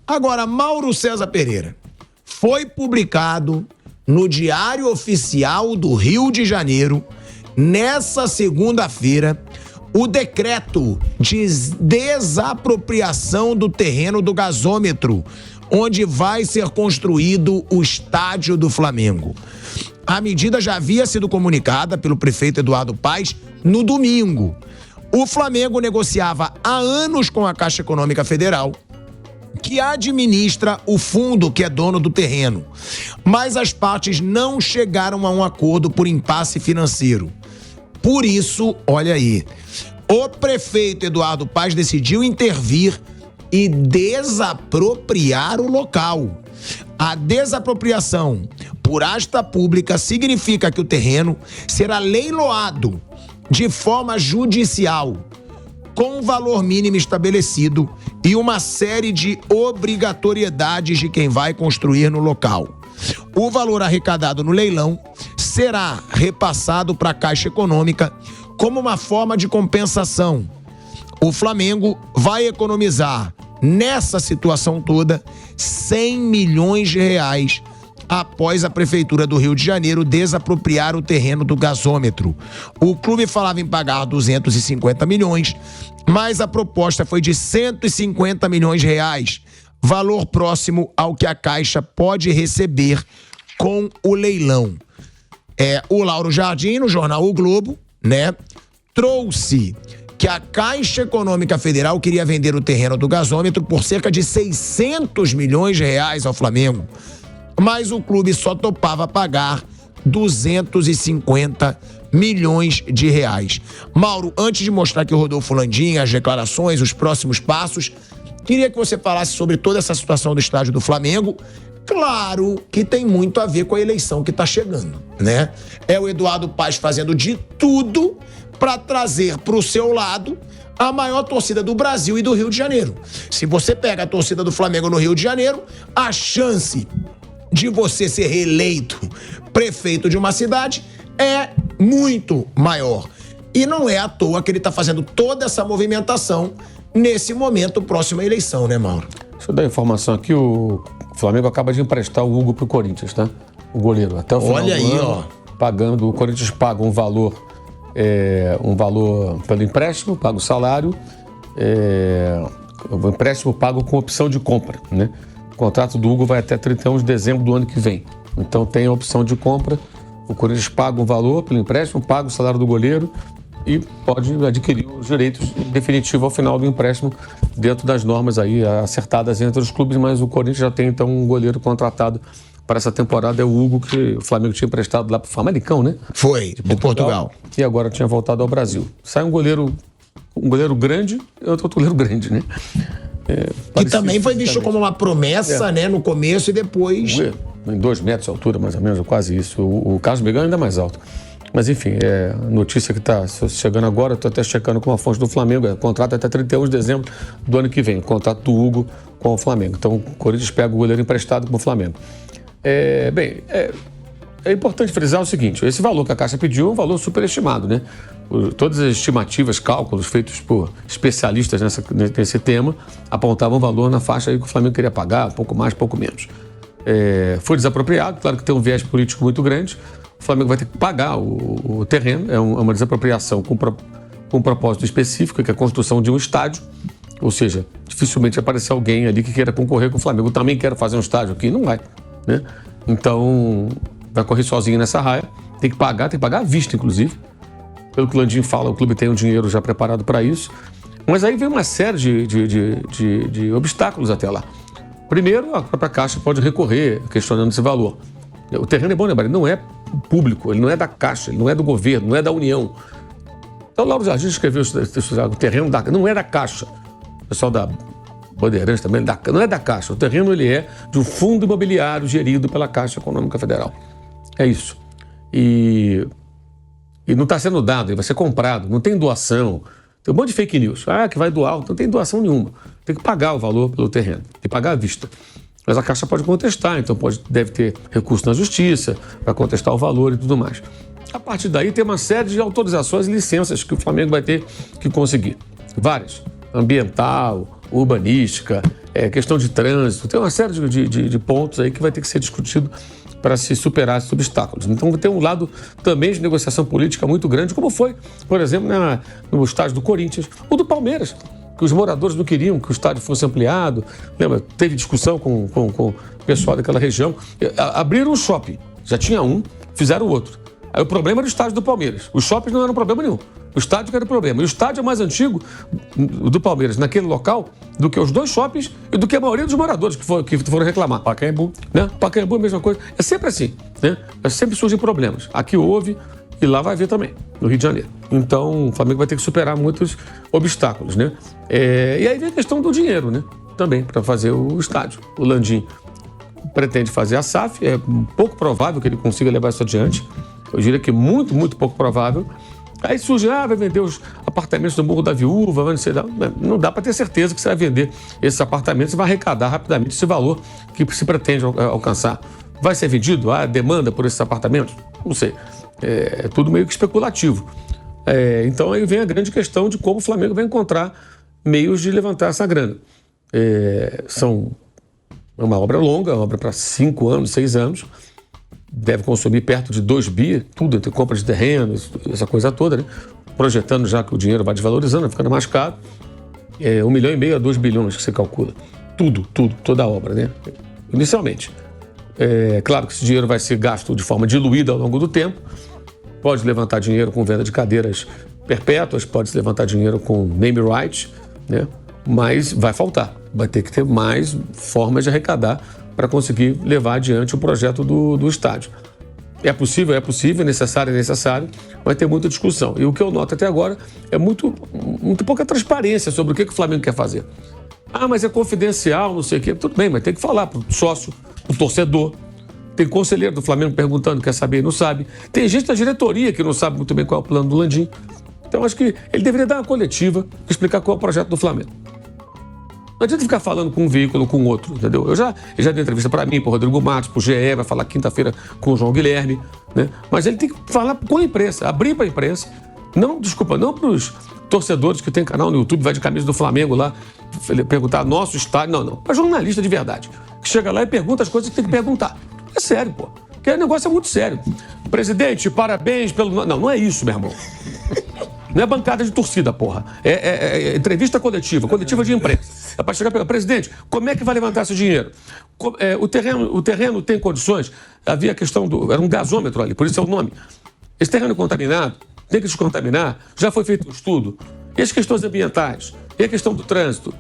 Agora, Mauro César Pereira, foi publicado no Diário Oficial do Rio de Janeiro, nessa segunda-feira, o decreto de desapropriação do terreno do gasômetro, onde vai ser construído o estádio do Flamengo. A medida já havia sido comunicada pelo prefeito Eduardo Paes no domingo. O Flamengo negociava há anos com a Caixa Econômica Federal, que administra o fundo que é dono do terreno. Mas as partes não chegaram a um acordo por impasse financeiro. Por isso, olha aí, o prefeito Eduardo Paes decidiu intervir e desapropriar o local. A desapropriação por asta pública significa que o terreno será leiloado de forma judicial, com valor mínimo estabelecido e uma série de obrigatoriedades de quem vai construir no local. O valor arrecadado no leilão será repassado para a Caixa Econômica como uma forma de compensação. O Flamengo vai economizar, nessa situação toda, 100 milhões de reais após a Prefeitura do Rio de Janeiro desapropriar o terreno do gasômetro. O clube falava em pagar 250 milhões, mas a proposta foi de 150 milhões de reais, valor próximo ao que a Caixa pode receber com o leilão. O Lauro Jardim, no jornal O Globo, trouxe que a Caixa Econômica Federal queria vender o terreno do gasômetro por cerca de 600 milhões de reais ao Flamengo, mas o clube só topava pagar 250 milhões de reais. Mauro, antes de mostrar aqui o Rodolfo Landim, as declarações, os próximos passos, queria que você falasse sobre toda essa situação do estádio do Flamengo. Claro que tem muito a ver com a eleição que está chegando, É o Eduardo Paes fazendo de tudo para trazer para o seu lado a maior torcida do Brasil e do Rio de Janeiro. Se você pega a torcida do Flamengo no Rio de Janeiro, a chance de você ser reeleito prefeito de uma cidade é muito maior. E não é à toa que ele está fazendo toda essa movimentação nesse momento próximo à eleição, Mauro? Deixa eu dar informação aqui, o Flamengo acaba de emprestar o Hugo pro Corinthians, O goleiro. Até o final Olha do aí, ano, pagando, o Corinthians paga um valor pelo empréstimo, paga o salário, o empréstimo pago com opção de compra, O contrato do Hugo vai até 31 de dezembro do ano que vem. Então tem a opção de compra, o Corinthians paga um valor pelo empréstimo, paga o salário do goleiro e pode adquirir os direitos definitivos ao final do empréstimo, dentro das normas aí acertadas entre os clubes, mas o Corinthians já tem então um goleiro contratado para essa temporada, é o Hugo, que o Flamengo tinha emprestado lá para o Famalicão, Foi, de Portugal. E agora tinha voltado ao Brasil. Sai um goleiro grande e outro goleiro grande, Que também foi visto como uma promessa, no começo e depois... Em 2 metros de altura, mais ou menos, quase isso. O Carlos Begano ainda é mais alto. Mas, enfim, a notícia que está chegando agora, estou até checando com a fonte do Flamengo, contrato até 31 de dezembro do ano que vem, o contrato do Hugo com o Flamengo. Então, o Corinthians pega o goleiro emprestado com o Flamengo. É importante frisar o seguinte, esse valor que a Caixa pediu é um valor superestimado, Todas as estimativas, cálculos feitos por especialistas nesse tema apontavam um valor na faixa aí que o Flamengo queria pagar, pouco mais, pouco menos. Foi desapropriado, claro que tem um viés político muito grande, o Flamengo vai ter que pagar o terreno, é uma desapropriação com um propósito específico, que é a construção de um estádio, ou seja, dificilmente vai aparecer alguém ali que queira concorrer com o Flamengo. Eu também quero fazer um estádio aqui, não vai, Então, vai correr sozinho nessa raia, tem que pagar à vista, inclusive. Pelo que o Landim fala, o clube tem o dinheiro já preparado para isso. Mas aí vem uma série de obstáculos até lá. Primeiro, a própria Caixa pode recorrer questionando esse valor. O terreno é bom lembrar, ele não é público, ele não é da Caixa, ele não é do governo, não é da União. Então, o Lauro Jardim escreveu o terreno não é da Caixa. O pessoal da Bandeirantes também, não é da Caixa. O terreno ele é de um fundo imobiliário gerido pela Caixa Econômica Federal. É isso. E não está sendo dado, ele vai ser comprado, não tem doação. Tem um monte de fake news. Que vai doar, não tem doação nenhuma. Tem que pagar o valor pelo terreno, tem que pagar à vista. Mas a Caixa pode contestar, então deve ter recurso na Justiça para contestar o valor e tudo mais. A partir daí tem uma série de autorizações e licenças que o Flamengo vai ter que conseguir. Várias. ambiental, urbanística, questão de trânsito, tem uma série de pontos aí que vai ter que ser discutido para se superar esses obstáculos. Então tem um lado também de negociação política muito grande, como foi, por exemplo, no estádio do Corinthians, ou do Palmeiras, que os moradores não queriam que o estádio fosse ampliado. Lembra? Teve discussão com o pessoal daquela região. Abriram um shopping, já tinha um, fizeram outro. Aí o problema era o estádio do Palmeiras. Os shoppings não eram problema nenhum. O estádio que era o problema. E o estádio é mais antigo do Palmeiras, naquele local, do que os dois shoppings e do que a maioria dos moradores que foram reclamar. Pacaembu. Né? Pacaembu é a mesma coisa. É sempre assim, né? Sempre surgem problemas. Aqui houve e lá vai haver também, no Rio de Janeiro. Então, o Flamengo vai ter que superar muitos obstáculos, né? E aí vem a questão do dinheiro, né? Também, para fazer o estádio. O Landim pretende fazer a SAF, é pouco provável que ele consiga levar isso adiante. Eu diria que muito, muito pouco provável. Aí surge, vai vender os apartamentos do Morro da Viúva, não dá para ter certeza que você vai vender esses apartamentos e vai arrecadar rapidamente esse valor que se pretende alcançar. Vai ser vendido? Há demanda por esses apartamentos? Não sei. É tudo meio que especulativo. Então aí vem a grande questão de como o Flamengo vai encontrar meios de levantar essa grana. É uma obra longa, uma obra para 5 anos, 6 anos. Deve consumir perto de 2 bi, tudo, entre compra de terrenos, essa coisa toda, né? Projetando já que o dinheiro vai desvalorizando, vai ficando mais caro. 1,5 milhão a 2 bilhões que você calcula. Tudo, toda a obra, né? Inicialmente. Claro que esse dinheiro vai ser gasto de forma diluída ao longo do tempo. Pode levantar dinheiro com venda de cadeiras perpétuas, pode se levantar dinheiro com name rights, né? Mas vai faltar. Vai ter que ter mais formas de arrecadar para conseguir levar adiante o projeto do estádio. É possível, é necessário, vai ter muita discussão. E o que eu noto até agora é muito pouca transparência sobre o que o Flamengo quer fazer. Mas é confidencial, não sei o quê. Tudo bem, mas tem que falar para o sócio, para o torcedor. Tem conselheiro do Flamengo perguntando, quer saber e não sabe. Tem gente da diretoria que não sabe muito bem qual é o plano do Landim. Então acho que ele deveria dar uma coletiva e explicar qual é o projeto do Flamengo. Não adianta ficar falando com um veículo ou com outro, entendeu? Eu já dei entrevista para mim, para o Rodrigo Matos, para o GE, vai falar quinta-feira com o João Guilherme, né? Mas ele tem que falar com a imprensa, abrir para a imprensa. Não para os torcedores que tem canal no YouTube, vai de camisa do Flamengo lá, perguntar nosso estádio. Não. Para jornalista de verdade, que chega lá e pergunta as coisas que tem que perguntar. É sério, pô. Porque o negócio é muito sério. Presidente, parabéns pelo... Não é isso, meu irmão. Não é bancada de torcida, porra. É entrevista coletiva de imprensa. É para chegar e pegar, presidente, como é que vai levantar esse dinheiro? O terreno tem condições? Havia a questão era um gasômetro ali, por isso é o nome. Esse terreno contaminado, tem que descontaminar, já foi feito um estudo. E as questões ambientais? E a questão do trânsito?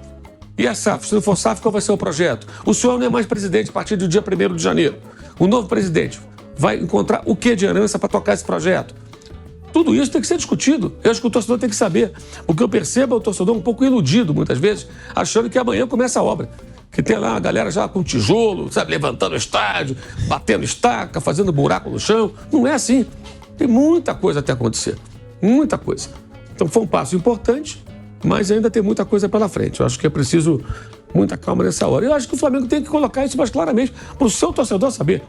E a SAF? Se não for SAF, qual vai ser o projeto? O senhor não é mais presidente a partir do dia 1º de janeiro. O novo presidente vai encontrar o que de herança para tocar esse projeto? Tudo isso tem que ser discutido. Eu acho que o torcedor tem que saber. O que eu percebo é o torcedor um pouco iludido, muitas vezes, achando que amanhã começa a obra. Que tem lá a galera já com tijolo, sabe, levantando o estádio, batendo estaca, fazendo buraco no chão. Não é assim. Tem muita coisa até acontecer. Muita coisa. Então foi um passo importante, mas ainda tem muita coisa pela frente. Eu acho que é preciso muita calma nessa hora. Eu acho que o Flamengo tem que colocar isso mais claramente para o seu torcedor saber,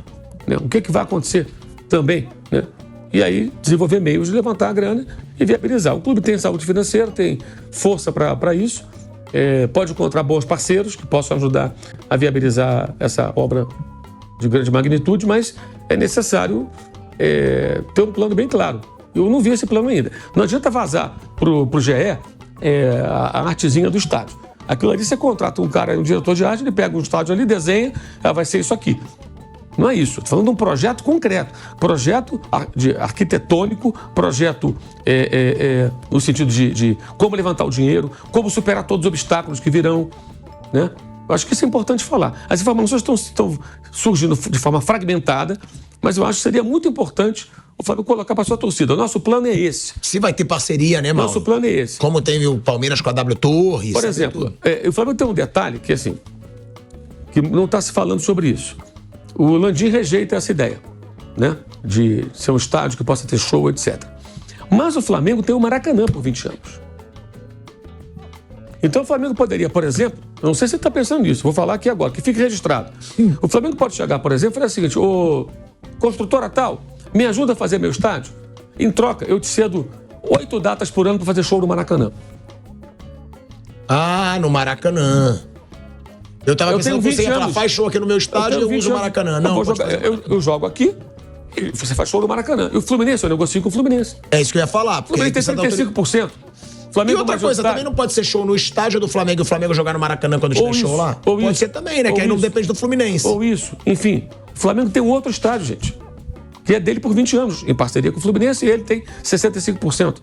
né, o que vai acontecer também, né? E aí desenvolver meios de levantar a grana e viabilizar. O clube tem saúde financeira, tem força para isso, pode encontrar bons parceiros que possam ajudar a viabilizar essa obra de grande magnitude, mas é necessário ter um plano bem claro. Eu não vi esse plano ainda. Não adianta vazar pro GE a artezinha do estádio. Aquilo ali você contrata um cara, um diretor de arte, ele pega um estádio ali, desenha, vai ser isso aqui. Não é isso, estou falando de um projeto concreto, projeto arquitetônico, projeto no sentido de como levantar o dinheiro, como superar todos os obstáculos que virão, né? Eu acho que isso é importante falar. As informações estão surgindo de forma fragmentada, mas eu acho que seria muito importante o Flamengo colocar para a sua torcida. O nosso plano é esse. Se vai ter parceria, né, Mauro? Nosso plano é esse. Como tem o Palmeiras com a W Torres. Por exemplo, o Flamengo tem um detalhe que, assim, que não está se falando sobre isso. O Landim rejeita essa ideia, né, de ser um estádio que possa ter show, etc. Mas o Flamengo tem o Maracanã por 20 anos. Então o Flamengo poderia, por exemplo, eu não sei se você está pensando nisso, vou falar aqui agora, que fique registrado. O Flamengo pode chegar, por exemplo, e falar o seguinte: ô, construtora tal, me ajuda a fazer meu estádio? Em troca, eu te cedo 8 datas por ano para fazer show no Maracanã. Ah, no Maracanã. Eu tava pensando que você ia falar, faz show aqui no meu estádio e eu uso o Maracanã. Não, eu jogo aqui e você faz show no Maracanã. E o Fluminense, eu negocio com o Fluminense. É isso que eu ia falar. O Fluminense tem 75%. Flamengo e outra coisa, também não pode ser show no estádio do Flamengo e o Flamengo jogar no Maracanã quando estiver show lá? Pode ser também, né? Que aí não depende do Fluminense. Ou isso. Enfim, o Flamengo tem um outro estádio, gente, que é dele por 20 anos, em parceria com o Fluminense, e ele tem 65%.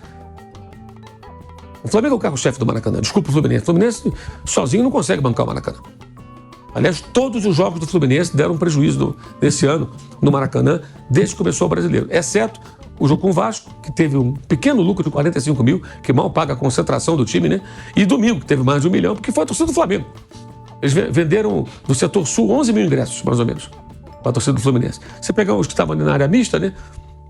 O Flamengo é o carro-chefe do Maracanã. Desculpa o Fluminense. O Fluminense sozinho não consegue bancar o Maracanã. Aliás, todos os jogos do Fluminense deram um prejuízo nesse ano no Maracanã, desde que começou o Brasileiro. Exceto o jogo com o Vasco, que teve um pequeno lucro de 45 mil, que mal paga a concentração do time, né? E domingo, que teve mais de 1 milhão, porque foi a torcida do Flamengo. Eles venderam do setor sul 11 mil ingressos, mais ou menos, para a torcida do Fluminense. Você pegar os que estavam ali na área mista, né?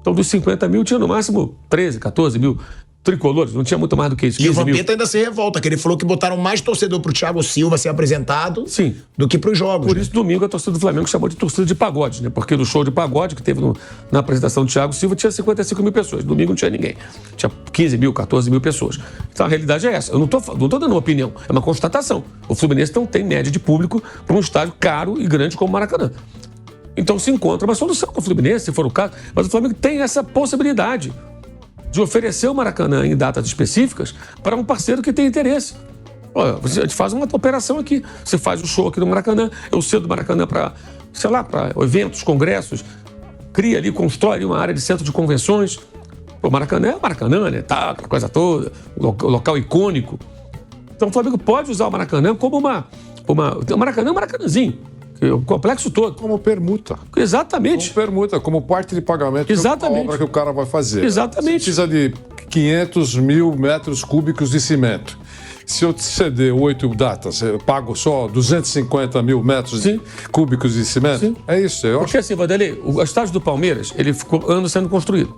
Então, dos 50 mil, tinha no máximo 13, 14 mil tricolores, não tinha muito mais do que isso. E o Vampeta ainda se revolta, que ele falou que botaram mais torcedor pro Thiago Silva ser apresentado do que pros jogos. Por isso, domingo, a torcida do Flamengo chamou de torcida de pagode, né? Porque no show de pagode que teve na apresentação do Thiago Silva tinha 55 mil pessoas. Domingo não tinha ninguém. Tinha 15 mil, 14 mil pessoas. Então a realidade é essa. Eu não tô dando uma opinião, é uma constatação. O Fluminense não tem média de público para um estádio caro e grande como o Maracanã. Então se encontra uma solução com o Fluminense, se for o caso. Mas o Flamengo tem essa possibilidade de oferecer o Maracanã em datas específicas para um parceiro que tem interesse. Olha, a gente faz uma operação aqui, você faz o show aqui no Maracanã, eu cedo o Maracanã para, sei lá, para eventos, congressos, cria ali, constrói uma área de centro de convenções. O Maracanã é o Maracanã, né? Tá, aquela coisa toda, local icônico. Então o Flamengo pode usar o Maracanã como o Maracanã é um Maracanãzinho. O complexo todo. Como permuta. Exatamente. Como permuta, como parte de pagamento da obra que o cara vai fazer. Exatamente. Você precisa de 500 mil metros cúbicos de cimento. Se eu te ceder 8 datas, eu pago só 250 mil metros cúbicos de cimento? Sim. É isso. Porque assim, Vanderlei, o estádio do Palmeiras, ele ficou anos sendo construído.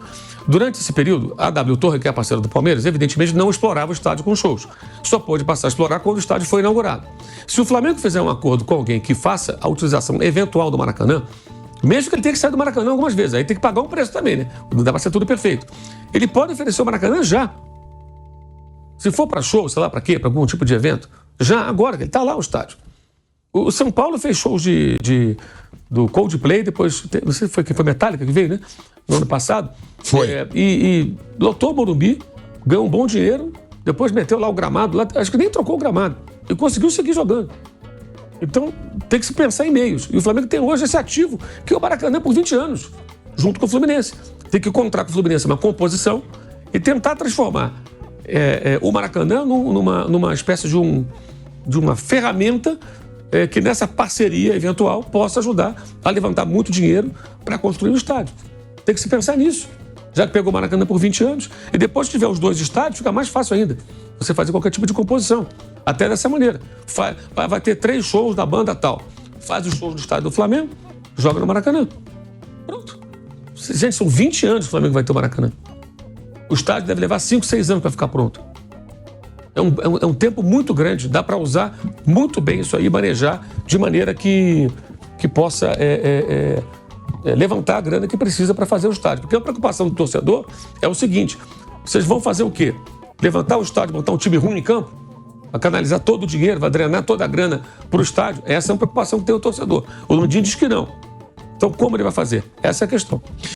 Durante esse período, a W Torre, que é a parceira do Palmeiras, evidentemente não explorava o estádio com shows. Só pôde passar a explorar quando o estádio foi inaugurado. Se o Flamengo fizer um acordo com alguém que faça a utilização eventual do Maracanã, mesmo que ele tenha que sair do Maracanã algumas vezes, aí tem que pagar um preço também, né? Não dá pra ser tudo perfeito. Ele pode oferecer o Maracanã já. Se for para show, sei lá para quê, para algum tipo de evento, já agora, que ele está lá o estádio. O São Paulo fez shows do Coldplay, depois, não sei se foi Metallica que veio, né? No ano passado. Foi. E lotou o Morumbi, ganhou um bom dinheiro, depois meteu lá o gramado, lá, acho que nem trocou o gramado, e conseguiu seguir jogando. Então, tem que se pensar em meios. E o Flamengo tem hoje esse ativo, que é o Maracanã por 20 anos, junto com o Fluminense. Tem que encontrar com o Fluminense uma composição e tentar transformar o Maracanã numa espécie de uma ferramenta que nessa parceria eventual possa ajudar a levantar muito dinheiro para construir um estádio. Tem que se pensar nisso. Já que pegou o Maracanã por 20 anos, e depois que tiver os dois estádios, fica mais fácil ainda você fazer qualquer tipo de composição. Até dessa maneira. Vai ter 3 shows da banda tal. Faz os shows do estádio do Flamengo, joga no Maracanã. Pronto. Gente, são 20 anos que o Flamengo vai ter o Maracanã. O estádio deve levar 5, 6 anos para ficar pronto. É um tempo muito grande. Dá para usar muito bem isso aí, manejar de maneira que possa levantar a grana que precisa para fazer o estádio. Porque a preocupação do torcedor é o seguinte: vocês vão fazer o quê? Levantar o estádio, botar um time ruim em campo? Vai canalizar todo o dinheiro, vai drenar toda a grana para o estádio? Essa é uma preocupação que tem o torcedor. O Landim diz que não. Então, como ele vai fazer? Essa é a questão.